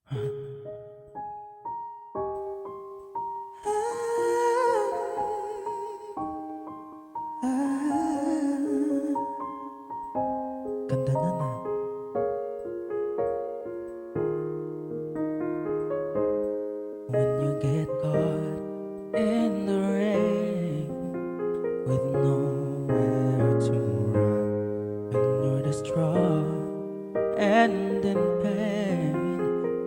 Ganda niyan ah. When you get caught in the rain with nowhere to run, when you're distraught and in pain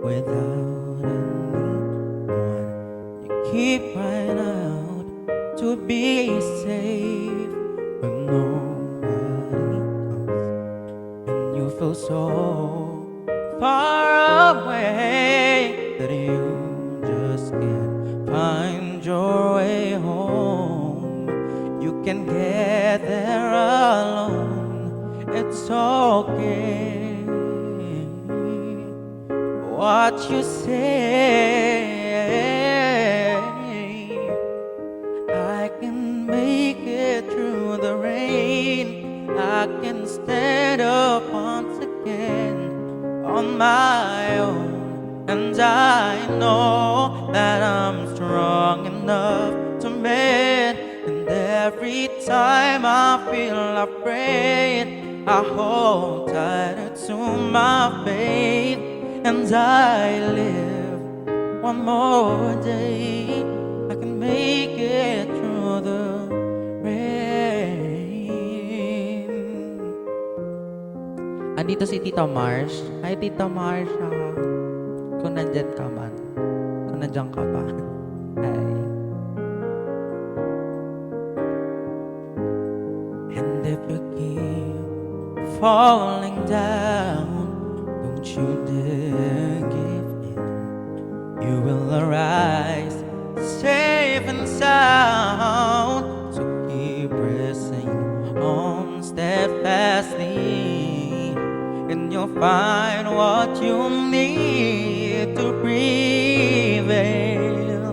without anyone, you keep crying out to be safe when nobody comes, and you feel so far away that you just can't find your way home. You can get there alone, it's okay. What you say, I can make it through the rain. I can stand up once again on my own, and I know that I'm strong enough to mend. And every time I feel afraid, I hold tighter to my faith, and I live one more day. I can make it through the rain. Andito si Tita Marsh. Hi Tita Marsh. Kung nandyan ka man. Kung nandyan ka pa. Hi. And if you keep falling down, don't you dare give in. You will arise safe and sound. So keep pressing on steadfastly, and you'll find what you need to prevail.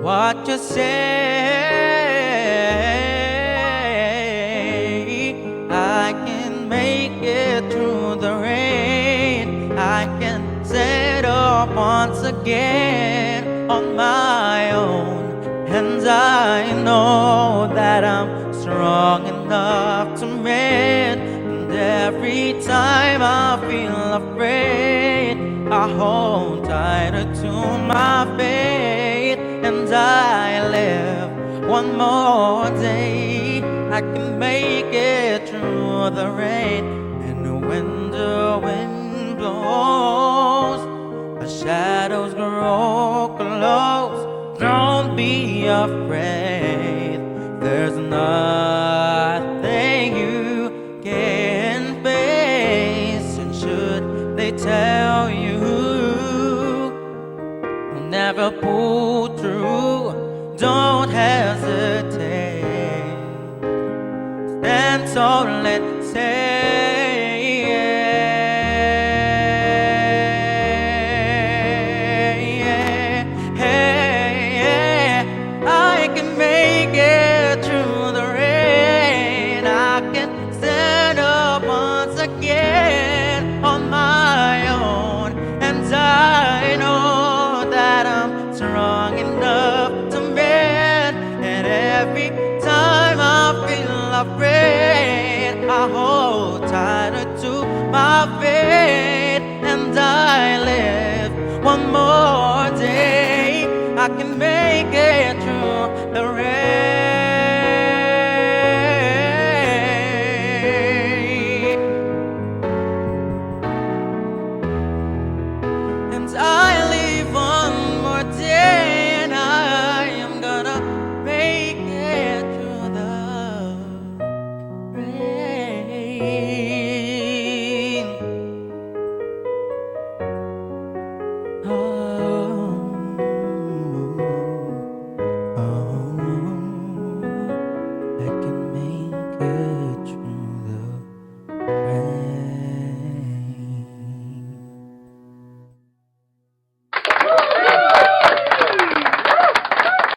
What you say, I can make it through the rain. I can set up once again on my own, and I know that I'm strong enough to mend. And every time I feel afraid, I hold tighter to my faith, and I live one more day. I can make it through the rain. And when the wind blows, the shadows grow close. Don't be afraid, there's nothing you can face. And should they tell you you'll never pull through, don't hesitate. Stand tall and say, I can make it through the rain. I can stand up once again on my own, and I know that I'm strong enough to mend. And every time I feel afraid, I hold tighter to my faith, and I live one more